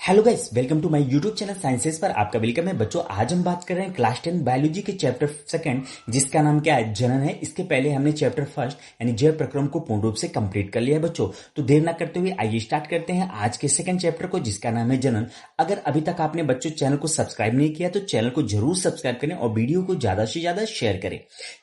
Hello guys, welcome to my YouTube channel sciences पर आपका welcome है। बच्चों, आज हम बात कर रहे हैं क्लास 10 बायोलॉजी के चैप्टर सेकंड, जिसका नाम क्या है, जनन है। इसके पहले हमने चैप्टर फर्स्ट यानी जैव प्रक्रम को पूर्ण रूप से कंप्लीट कर लिया है। बच्चों, तो देर ना करते हुए आइए स्टार्ट करते हैं आज के सेकंड चैप्टर को, जिसका नाम है जनन। अगर अभी तक आपने बच्चों चैनल को सब्सक्राइब नहीं किया तो चैनल को जरूर सब्सक्राइब करें और वीडियो को ज्यादा से ज्यादा शेयर करें।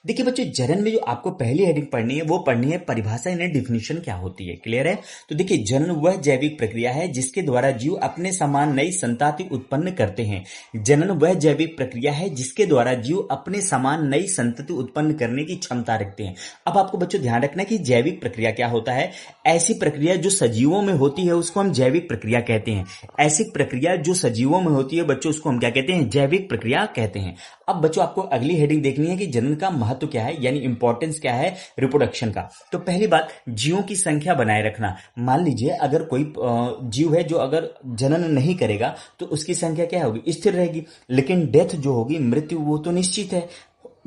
देखिए बच्चों, जनन में जो आपको पहली हेडिंग पढ़नी है वो पढ़नी है परिभाषा यानी डिफिनीशन क्या होती है। क्लियर है? तो देखिए, जनन वह जैविक प्रक्रिया है जिसके द्वारा जीव अपने समान नई संतति उत्पन्न करते हैं। जनन वह जैविक प्रक्रिया है जिसके द्वारा जीव अपने समान नई संतति उत्पन्न करने की क्षमता रखते हैं। अब आपको बच्चों ध्यान रखना है कि जैविक प्रक्रिया क्या होता है। ऐसी प्रक्रिया जो सजीवों में होती है उसको हम जैविक प्रक्रिया कहते हैं। ऐसी प्रक्रिया जो सजीवों में होती है बच्चों, उसको हम क्या कहते हैं, जैविक प्रक्रिया कहते हैं। अब बच्चों, आपको अगली हेडिंग देखनी है कि जनन का महत्व क्या है, यानी इंपॉर्टेंस क्या है रिप्रोडक्शन का। तो पहली बात, जीवों की संख्या बनाए रखना। मान लीजिए अगर कोई जीव है जो अगर जनन नहीं करेगा तो उसकी संख्या क्या होगी, स्थिर रहेगी। लेकिन डेथ जो होगी, मृत्यु, वो तो निश्चित है।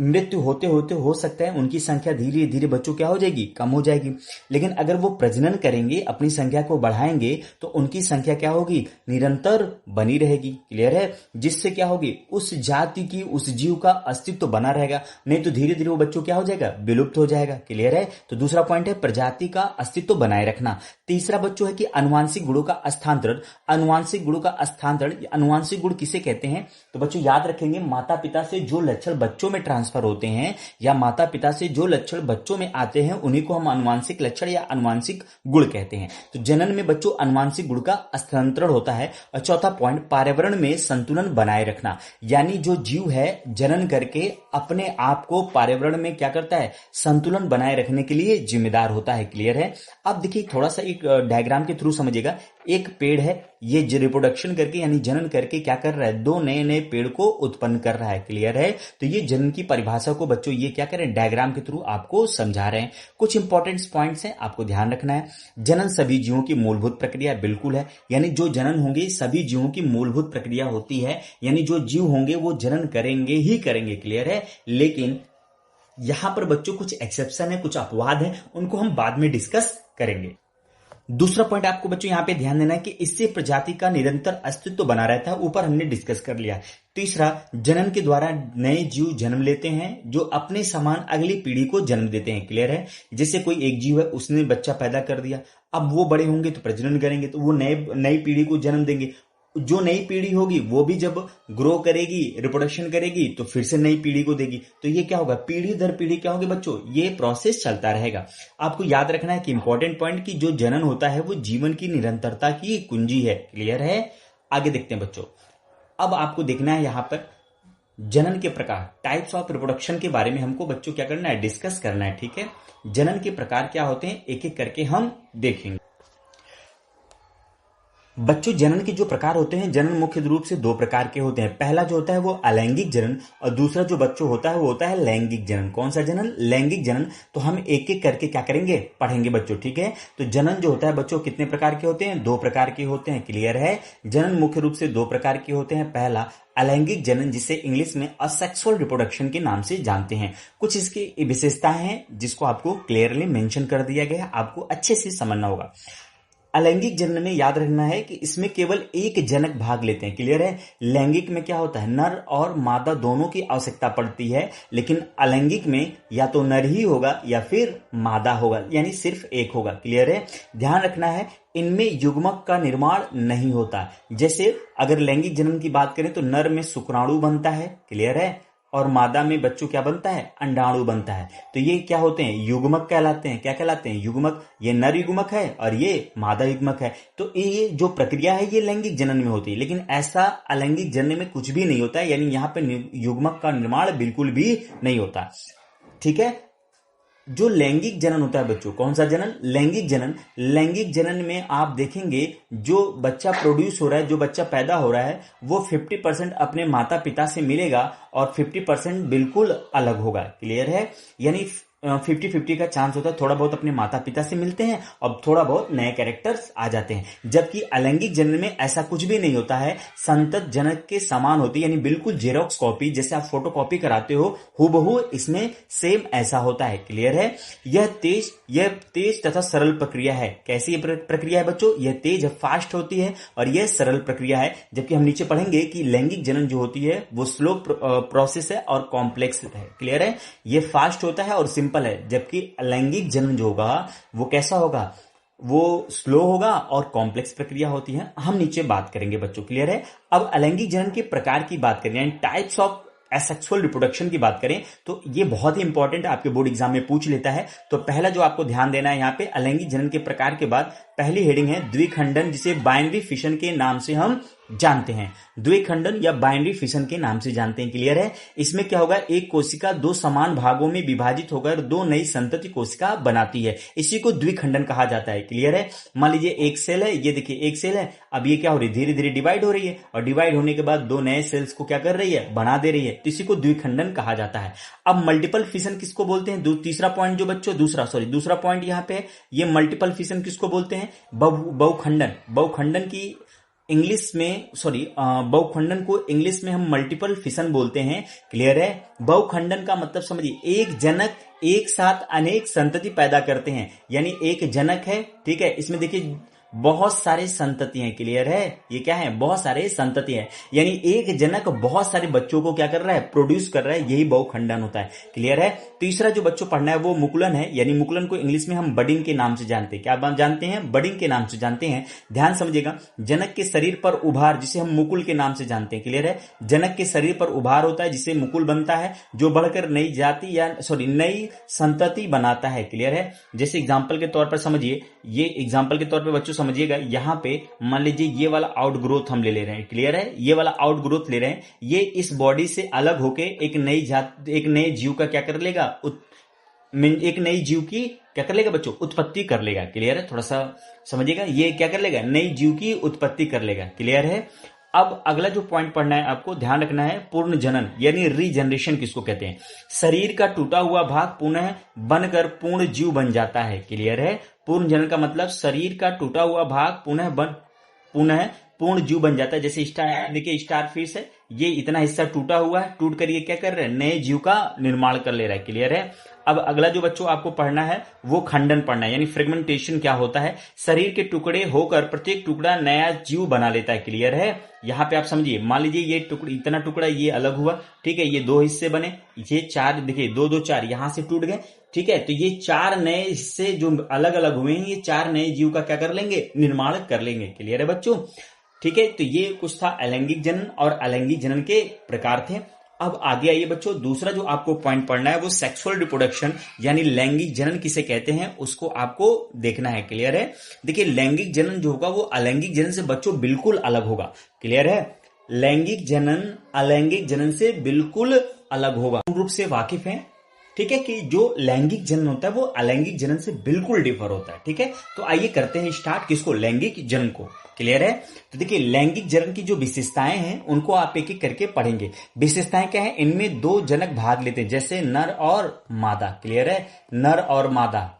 मृत्यु होते होते हो सकता है उनकी संख्या धीरे धीरे बच्चों क्या हो जाएगी, कम हो जाएगी। लेकिन अगर वो प्रजनन करेंगे, अपनी संख्या को बढ़ाएंगे, तो उनकी संख्या क्या होगी, निरंतर बनी रहेगी। क्लियर है? जिससे क्या होगी, उस जाति की, उस जीव का अस्तित्व तो बना रहेगा। नहीं तो धीरे धीरे वो बच्चों क्या हो जाएगा, विलुप्त हो जाएगा। क्लियर है? तो दूसरा पॉइंट है प्रजाति का अस्तित्व बनाए रखना। तीसरा बच्चों है कि अनुवांशिक गुणों का स्थानांतरण। अनुवांशिक गुणों का स्थानांतरण, अनुवांशिक गुण किसे कहते हैं, तो बच्चों याद रखेंगे, माता पिता से जो लक्षण बच्चों में ट्रांसफर होते हैं या माता पिता से जो लक्षण बच्चों में आते हैं उन्हीं को हम अनुवांशिक लक्षण या अनुवांशिक गुण कहते हैं। तो जनन में बच्चों अनुवांशिक गुण का स्थानांतरण होता है। और चौथा पॉइंट, पर्यावरण में संतुलन बनाए रखना। यानी जो जीव है जनन करके अपने आप को पर्यावरण में क्या करता है, संतुलन बनाए रखने के लिए जिम्मेदार होता है। क्लियर है? अब देखिए, थोड़ा सा एक डायग्राम के थ्रू समझिएगा। एक पेड़ है, ये रिप्रोडक्शन करके यानी जनन करके क्या कर रहा है, दो नए नए पेड़ को उत्पन्न कर रहा है। क्लियर है? तो ये जनन की परिभाषा को बच्चों ये क्या करें, डायग्राम के थ्रू आपको समझा रहे हैं। कुछ इंपॉर्टेंट पॉइंट्स हैं, आपको ध्यान रखना है। जनन सभी जीवों की मूलभूत प्रक्रिया बिल्कुल है, यानी जो जनन होंगे सभी जीवों की मूलभूत प्रक्रिया होती है। यानी जो जीव होंगे वो जनन करेंगे ही करेंगे। क्लियर है? लेकिन यहां पर बच्चों कुछ एक्सेप्शन है, कुछ अपवाद है, उनको हम बाद में डिस्कस करेंगे। दूसरा पॉइंट आपको बच्चों यहां पे ध्यान देना है कि इससे प्रजाति का निरंतर अस्तित्व बना रहता है, ऊपर हमने डिस्कस कर लिया। तीसरा, जनन के द्वारा नए जीव जन्म लेते हैं जो अपने समान अगली पीढ़ी को जन्म देते हैं। क्लियर है? जैसे कोई एक जीव है, उसने बच्चा पैदा कर दिया, अब वो बड़े होंगे तो प्रजनन करेंगे, तो वो नई पीढ़ी को जन्म देंगे। जो नई पीढ़ी होगी वो भी जब ग्रो करेगी, रिप्रोडक्शन करेगी, तो फिर से नई पीढ़ी को देगी। तो ये क्या होगा, पीढ़ी दर पीढ़ी क्या होगी बच्चों, ये प्रोसेस चलता रहेगा। आपको याद रखना है कि इंपॉर्टेंट पॉइंट कि जो जनन होता है वो जीवन की निरंतरता की कुंजी है। क्लियर है? आगे देखते हैं बच्चों। अब आपको देखना है यहां पर जनन के प्रकार, टाइप्स ऑफ रिप्रोडक्शन के बारे में हमको बच्चों क्या करना है, डिस्कस करना है। ठीक है? जनन के प्रकार क्या होते हैं एक एक करके हम देखेंगे। बच्चों, जनन के जो प्रकार होते हैं, जनन मुख्य रूप से दो प्रकार के होते हैं। पहला जो होता है वो अलैंगिक जनन, और दूसरा जो बच्चों होता है वो होता है लैंगिक जनन। कौन सा जनन? लैंगिक जनन। तो हम एक एक करके क्या करेंगे, पढ़ेंगे बच्चों। ठीक है? तो जनन जो होता है बच्चों कितने प्रकार के होते हैं, दो प्रकार के होते हैं। क्लियर है? जनन मुख्य रूप से दो प्रकार के होते हैं। पहला अलैंगिक जनन, जिसे इंग्लिश में असेक्सुअल रिप्रोडक्शन के नाम से जानते हैं। कुछ इसकी विशेषताएं हैं जिसको आपको क्लियरली मेंशन कर दिया गया है, आपको अच्छे से समझना होगा। अलैंगिक जनन में याद रखना है कि इसमें केवल एक जनक भाग लेते हैं। क्लियर है? लैंगिक में क्या होता है, नर और मादा दोनों की आवश्यकता पड़ती है, लेकिन अलैंगिक में या तो नर ही होगा या फिर मादा होगा, यानी सिर्फ एक होगा। क्लियर है? ध्यान रखना है, इनमें युग्मक का निर्माण नहीं होता। जैसे अगर लैंगिक जनन की बात करें तो नर में शुक्राणु बनता है। क्लियर है? और मादा में बच्चों क्या बनता है, अंडाणु बनता है। तो ये क्या होते हैं, युग्मक कहलाते हैं। क्या कहलाते हैं, युग्मक। ये नर युग्मक है और ये मादा युग्मक है। तो ये जो प्रक्रिया है ये लैंगिक जनन में होती है, लेकिन ऐसा अलैंगिक जनन में कुछ भी नहीं होता है, यानी यहाँ पे युग्मक का निर्माण बिल्कुल भी नहीं होता। ठीक है? जो लैंगिक जनन होता है बच्चों, कौन सा जनन, लैंगिक जनन। लैंगिक जनन में आप देखेंगे जो बच्चा प्रोड्यूस हो रहा है, जो बच्चा पैदा हो रहा है, वो 50% अपने माता पिता से मिलेगा और 50% बिल्कुल अलग होगा। क्लियर है? यानी 50-50 का चांस होता है, थोड़ा बहुत अपने माता पिता से मिलते हैं और थोड़ा बहुत नए कैरेक्टर्स आ जाते हैं। जबकि अलैंगिक जनन में ऐसा कुछ भी नहीं होता है, संतत जनक के समान होती है, यानी बिल्कुल जेरोक्स कॉपी, जैसे आप फोटो कॉपी कराते हो हूबहू इसमें सेम ऐसा होता है। क्लियर है? यह तेज तथा सरल प्रक्रिया है। कैसी ये प्रक्रिया है बच्चों? यह तेज फास्ट होती है और यह सरल प्रक्रिया है। जबकि हम नीचे पढ़ेंगे कि लैंगिक जनन जो होती है वो स्लो प्रोसेस है और कॉम्प्लेक्स है। क्लियर है? ये फास्ट होता है और सिंपल है, जबकि अलैंगिक जनन जो होगा वो कैसा होगा? वो स्लो होगा और कॉम्प्लेक्स प्रक्रिया होती है। हम नीचे बात करेंगे बच्चों। क्लियर है? अब अलैंगिक जनन के प्रकार की बात करें, यानी टाइप्स ऑफ एसेक्सुअल रिप्रोडक्शन की बात करें, तो ये बहुत ही इंपॉर्टेंट आपके बोर्ड एग्जाम में पूछ लेता है। तो पहला जो आपको ध्यान देना है यहाँ पे, अलैंगिक जनन के प्रकार के बाद पहली हेडिंग है द्विखंडन, जिसे बाइनरी फिशन के नाम से हम जानते हैं। द्विखंडन या बाइनरी फिशन के नाम से जानते हैं। क्लियर है? इसमें क्या होगा? एक कोशिका दो समान भागों में विभाजित होकर दो नई संतति कोशिका बनाती है, इसी को द्विखंडन कहा जाता है। क्लियर है? मान लीजिए एक सेल है, ये देखिए एक सेल है, अब ये क्या हो रही है? धीरे धीरे डिवाइड हो रही है और डिवाइड होने के बाद दो नए सेल्स को क्या कर रही है? बना दे रही है, तो इसी को द्विखंडन कहा जाता है। अब मल्टीपल फिशन किसको बोलते हैं? तीसरा पॉइंट जो बच्चों, दूसरा पॉइंट यहाँ पे, ये मल्टीपल फिशन किसको बोलते हैं? बहुखंडन। बहुखंडन की इंग्लिश में बहुखंडन को इंग्लिश में हम मल्टीपल फिशन बोलते हैं। क्लियर है? बहुखंडन का मतलब समझिए, एक जनक एक साथ अनेक संतति पैदा करते हैं, यानी एक जनक है, ठीक है, इसमें देखिए बहुत सारे संतति हैं। क्लियर है? ये क्या है? बहुत सारे संतति हैं, यानी एक जनक बहुत सारे बच्चों को क्या कर रहा है? प्रोड्यूस कर रहा है, यही बहुखंडन होता है। क्लियर है? तीसरा जो बच्चों पढ़ना है वो मुकुलन है, यानी मुकुलन को इंग्लिश में हम बडिंग के नाम से जानते हैं। क्या जानते हैं? बडिंग के नाम से जानते हैं। ध्यान समझिएगा, जनक के शरीर पर उभार, जिसे हम मुकुल के नाम से जानते हैं। क्लियर है? जनक के शरीर पर उभार होता है, जिसे मुकुल बनता है, जो बढ़कर नई जाति या नई संतति बनाता है। क्लियर है? जैसे एग्जाम्पल के तौर पर समझिए, ये एग्जाम्पल के तौर पर बच्चों समझिएगा, यहां पे मान लीजिए ये वाला आउटग्रोथ हम ले रहे हैं। क्लियर है? ये वाला आउटग्रोथ ले रहे हैं, ये इस बॉडी से अलग होके एक नए जीव का क्या कर लेगा? एक नई जीव की क्या कर लेगा बच्चों? उत्पत्ति कर लेगा। क्लियर है? थोड़ा सा समझिएगा, ये क्या कर लेगा? नई जीव की उत्पत्ति कर लेगा। क्लियर है? अब अगला जो पॉइंट पढ़ना है आपको, ध्यान रखना है, पूर्ण जनन यानी रीजनरेशन किसको कहते हैं? शरीर का टूटा हुआ भाग पुनः बनकर पूर्ण जीव बन जाता है। क्लियर है? पूर्ण जनन का मतलब शरीर का टूटा हुआ भाग पुनः पूर्ण जीव बन जाता है। जैसे स्टार, देखिए स्टार फिश है, ये इतना हिस्सा टूटा हुआ है, टूट कर ये क्या कर रहे हैं? नए जीव का निर्माण कर ले रहा है। क्लियर है? अब अगला जो बच्चों आपको पढ़ना है वो खंडन पढ़ना है, यानी फ्रेगमेंटेशन क्या होता है? शरीर के टुकड़े होकर प्रत्येक टुकड़ा नया जीव बना लेता है। क्लियर है? यहाँ पे आप समझिए, मान लीजिए ये टुकड़ा, इतना टुकड़ा ये अलग हुआ, ठीक है, ये दो हिस्से बने, ये चार, देखिए दो दो चार यहां से टूट गए, ठीक है, तो ये चार नए हिस्से जो अलग अलग हुए हैं, ये चार नए जीव का क्या कर लेंगे? निर्माण कर लेंगे। क्लियर है बच्चों? ठीक है, तो ये कुछ था अलैंगिक जनन और अलैंगिक जनन के प्रकार थे। अब आगे आइए बच्चों, दूसरा जो आपको पॉइंट पढ़ना है वो सेक्सुअल रिप्रोडक्शन यानी लैंगिक जनन किसे कहते हैं, उसको आपको देखना है। क्लियर है? देखिए लैंगिक जनन जो होगा वो अलैंगिक जनन से बच्चों बिल्कुल अलग होगा। क्लियर है? लैंगिक जनन अलैंगिक जनन से बिल्कुल अलग होगा। पूर्ण रूप से वाकिफ है, ठीक है, कि जो लैंगिक जनन होता है वो अलैंगिक जनन से बिल्कुल डिफर होता है। ठीक है, तो आइए करते हैं स्टार्ट किसको? लैंगिक जनन को। क्लियर है? तो देखिए लैंगिक जनन की जो विशेषताएं हैं उनको आप एक एक करके पढ़ेंगे। विशेषताएं क्या है? इनमें दो जनक भाग लेते हैं, जैसे नर और मादा। क्लियर है? नर और मादा,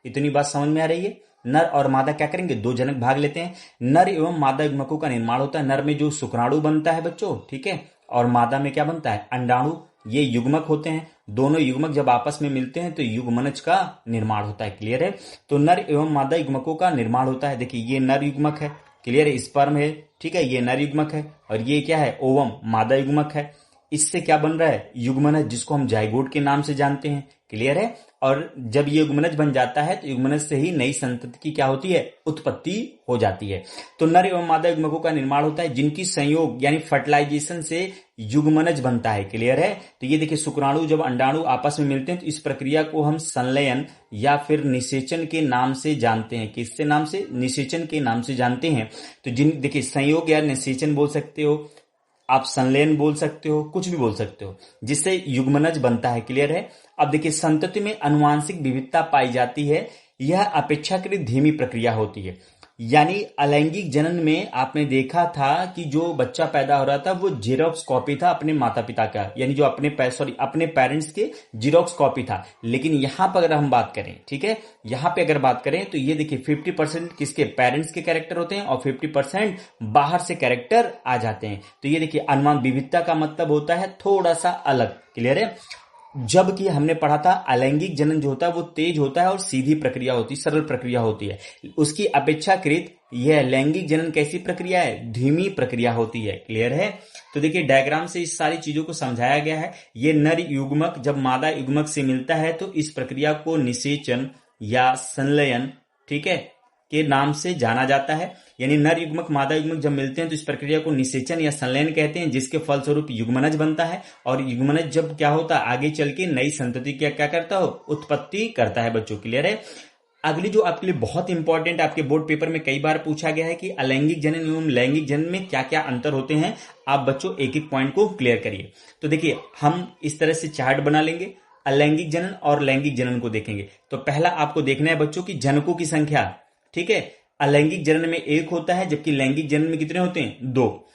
इतनी बात समझ में आ रही है? नर और मादा क्या करेंगे? दो जनक भाग लेते हैं। नर एवं मादा युग्मकों का निर्माण होता है। नर में जो शुक्राणु बनता है बच्चों, ठीक है, और मादा में क्या बनता है? अंडाणु। ये युग्मक होते हैं, दोनों युग्मक जब आपस में मिलते हैं तो युग्मनज का निर्माण होता है। क्लियर है? तो नर एवं मादा युग्मकों का निर्माण होता है। देखिए ये नर युग्मक है, क्लियर है, स्पर्म है, ठीक है, ये नर युग्मक है, और ये क्या है? ओवम, मादा युग्मक है। इससे क्या बन रहा है? युग्मनज, जिसको हम जाइगोट के नाम से जानते हैं। क्लियर है? और जब ये युग्मनज बन जाता है तो युग्मनज से ही नई संतति की क्या होती है? उत्पत्ति हो जाती है। तो नर एवं मादा युग्मकों का निर्माण होता है, जिनकी संयोग यानी फर्टिलाइजेशन से युग्मनज बनता है। क्लियर है? तो ये देखिए शुक्राणु जब अंडाणु आपस में मिलते हैं तो इस प्रक्रिया को हम संलयन या फिर निषेचन के नाम से जानते हैं। किसके नाम से? निषेचन के नाम से जानते हैं। तो जिन देखिए संयोग या निषेचन बोल सकते हो आप, संलयन बोल सकते हो, कुछ भी बोल सकते हो, जिससे युग्मनज बनता है। क्लियर है? अब देखिए संतति में अनुवांशिक विविधता पाई जाती है, यह अपेक्षाकृत धीमी प्रक्रिया होती है। यानी अलैंगिक जनन में आपने देखा था कि जो बच्चा पैदा हो रहा था वो जेरोक्स कॉपी था अपने माता पिता का, यानी जो अपने पेरेंट्स के जेरोक्स कॉपी था। लेकिन यहां पर अगर हम बात करें, ठीक है, यहां पे अगर बात करें तो ये देखिए 50% किसके, पेरेंट्स के कैरेक्टर होते हैं और 50% बाहर से कैरेक्टर आ जाते हैं। तो ये देखिए अनुमान विविधता का मतलब होता है थोड़ा सा अलग। क्लियर है? जबकि हमने पढ़ा था अलैंगिक जनन जो होता है वो तेज होता है और सीधी प्रक्रिया होती है, सरल प्रक्रिया होती है। उसकी अपेक्षाकृत यह लैंगिक जनन कैसी प्रक्रिया है, धीमी प्रक्रिया होती है। क्लियर है? तो देखिए डायग्राम से इस सारी चीजों को समझाया गया है। ये नर युग्मक जब मादा युग्मक से मिलता है तो इस प्रक्रिया को निषेचन या संलयन, ठीक है, के नाम से जाना जाता है। यानी नर युग्मक मादा युग्मक जब मिलते हैं तो इस प्रक्रिया को निषेचन या संलयन कहते हैं, जिसके फलस्वरूप युग्मनज बनता है। और युग्मनज जब क्या होता है, आगे चल के नई संतति क्या करता हो, उत्पत्ति करता है बच्चों। क्लियर है? अगली जो आपके लिए बहुत इंपॉर्टेंट, आपके बोर्ड पेपर में कई बार पूछा गया है कि अलैंगिक जनन एवं लैंगिक जनन में क्या क्या अंतर होते हैं। आप बच्चों एक एक पॉइंट को क्लियर करिए। तो देखिए हम इस तरह से चार्ट बना लेंगे, अलैंगिक जनन और लैंगिक जनन को देखेंगे। तो पहला आपको देखना है बच्चों की जनकों की संख्या, ठीक है। अलैंगिक जनन में 1 होता है, जबकि लैंगिक जनन में कितने होते हैं, 2।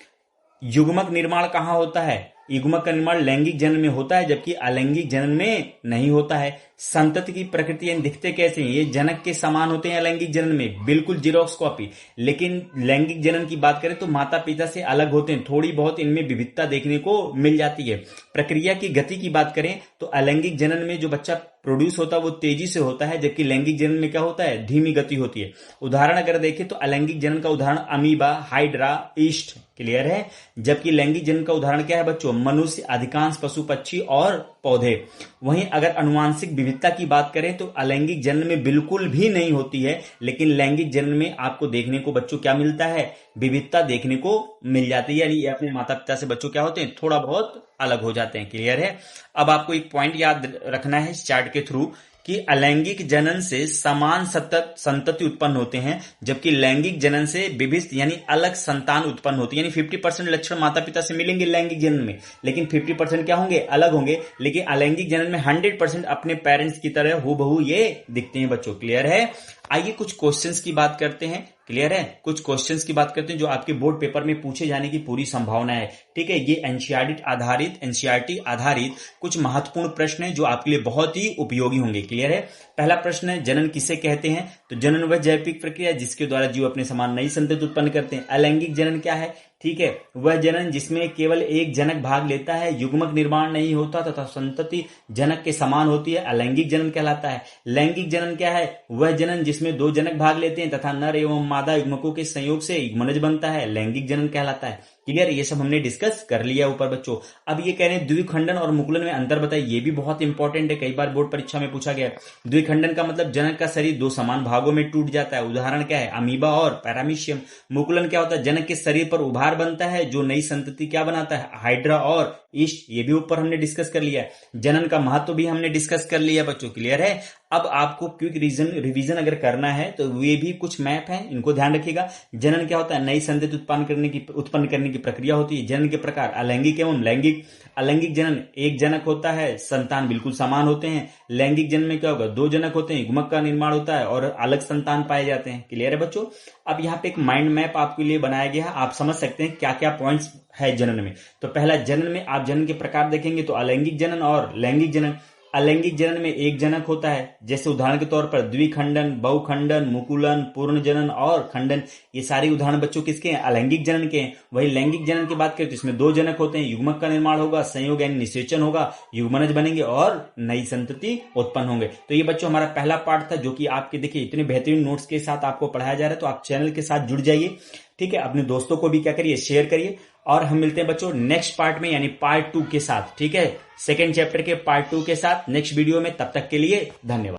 युग्मक निर्माण कहां होता है, युग्मक का निर्माण लैंगिक जनन में होता है, जबकि अलैंगिक जनन में नहीं होता है। संतति की प्रकृति दिखते कैसे हैं, ये जनक के समान होते हैं अलैंगिक जनन में, बिल्कुल जीरोक्स कॉपी। लेकिन लैंगिक जनन की बात करें तो माता पिता से अलग होते हैं, थोड़ी बहुत इनमें विविधता देखने को मिल जाती है। प्रक्रिया की गति की बात करें तो अलैंगिक जनन में जो बच्चा प्रोड्यूस होता है वो तेजी से होता है, जबकि लैंगिक जनन में क्या होता है, धीमी गति होती है। उदाहरण अगर देखें तो अलैंगिक जनन का उदाहरण अमीबा, हाइड्रा, ईस्ट। क्लियर है? जबकि लैंगिक जनन का उदाहरण क्या है बच्चों, मनुष्य, अधिकांश पशु पक्षी और पौधे। वहीं अगर अनुवांशिक विविधता की बात करें तो अलैंगिक जनन में बिल्कुल भी नहीं होती है, लेकिन लैंगिक जनन में आपको देखने को बच्चों क्या मिलता है, विविधता देखने को मिल जाती है। यानी ये अपने माता पिता से बच्चों क्या होते हैं, थोड़ा बहुत अलग हो जाते हैं। क्लियर है? अब आपको एक पॉइंट याद रखना है इस चार्ट के थ्रू कि अलैंगिक जनन से समान संतति उत्पन्न होते हैं, जबकि लैंगिक जनन से विभिन्न यानी अलग संतान उत्पन्न होती है। यानी 50% लक्षण माता पिता से मिलेंगे लैंगिक जनन में, लेकिन 50% क्या होंगे, अलग होंगे। लेकिन अलैंगिक जनन में 100% अपने पेरेंट्स की तरह हूबहू ये दिखते हैं बच्चों। क्लियर है? आइए कुछ क्वेश्चंस की बात करते हैं। क्लियर है? कुछ क्वेश्चंस की बात करते हैं जो आपके बोर्ड पेपर में पूछे जाने की पूरी संभावना है। ठीक है, ये एनसीईआरटी आधारित कुछ महत्वपूर्ण प्रश्न हैं जो आपके लिए बहुत ही उपयोगी होंगे। क्लियर है? पहला प्रश्न है, जनन किसे कहते हैं? तो जनन वह जैविक प्रक्रिया जिसके द्वारा जीव अपने समान नई संतति उत्पन्न करते हैं। अलैंगिक जनन क्या है? ठीक है, वह जनन जिसमें केवल एक जनक भाग लेता है, युग्मक निर्माण नहीं होता तथा संतति जनक के समान होती है, अलैंगिक जनन कहलाता है। लैंगिक जनन क्या है? वह जनन जिसमें 2 जनक भाग लेते हैं तथा नर एवं मादा युग्मकों के संयोग से युग्मनज बनता है, लैंगिक जनन कहलाता है। क्लियर? ये सब हमने डिस्कस कर लिया ऊपर बच्चों। अब ये कह रहे हैं द्विखंडन और मुकुलन में अंतर बताइए। ये भी बहुत इंपॉर्टेंट है, कई बार बोर्ड परीक्षा में पूछा गया। द्विखंडन का मतलब जनक का शरीर 2 समान भागों में टूट जाता है। उदाहरण क्या है? अमीबा और पैरामीशियम। मुकुलन क्या होता है? जनक के शरीर पर उभार बनता है जो नई संतति क्या बनाता है, हाइड्रा और ईस्ट। ये भी ऊपर हमने डिस्कस कर लिया है। जनन का महत्व भी हमने डिस्कस कर लिया बच्चों। क्लियर है? अब आपको क्विक रिवीजन अगर करना है तो ये भी कुछ मैप है, इनको ध्यान रखिएगा। जनन क्या होता है? नई संतति उत्पन्न करने की प्रक्रिया होती है। जनन के प्रकार अलैंगिक एवं लैंगिक। अलैंगिक जनन एक जनक होता है, संतान बिल्कुल समान होते हैं। लैंगिक जनन में क्या होगा? 2 जनक होते हैं, युग्मक का निर्माण होता है और अलग संतान पाए जाते हैं। क्लियर है बच्चों? अब यहाँ पे एक माइंड मैप आपके लिए बनाया गया है, आप समझ सकते हैं क्या क्या पॉइंट्स है जनन में। तो पहला, जनन में आप जनन के प्रकार देखेंगे तो अलैंगिक जनन और लैंगिक जनन। अलैंगिक जनन में एक जनक होता है, जैसे उदाहरण के तौर पर द्विखंडन, बहुखंडन, मुकुलन, पूर्ण जनन और खंडन। ये सारे उदाहरण बच्चों किसके हैं? अलैंगिक जनन के हैं। वही लैंगिक जनन की बात करें तो इसमें 2 जनक होते हैं, युग्मक का निर्माण होगा, संयोग यानी निषेचन होगा, युग्मनज बनेंगे और नई संतति उत्पन्न होंगे। तो ये बच्चों हमारा पहला पार्ट था जो कि आपके देखिए इतने बेहतरीन नोट्स के साथ आपको पढ़ाया जा रहा है। तो आप चैनल के साथ जुड़ जाइए, ठीक है, अपने दोस्तों को भी क्या करिए, शेयर करिए। और हम मिलते हैं बच्चों नेक्स्ट पार्ट में यानी पार्ट 2 के साथ। ठीक है, सेकेंड चैप्टर के पार्ट 2 के साथ नेक्स्ट वीडियो में। तब तक के लिए धन्यवाद।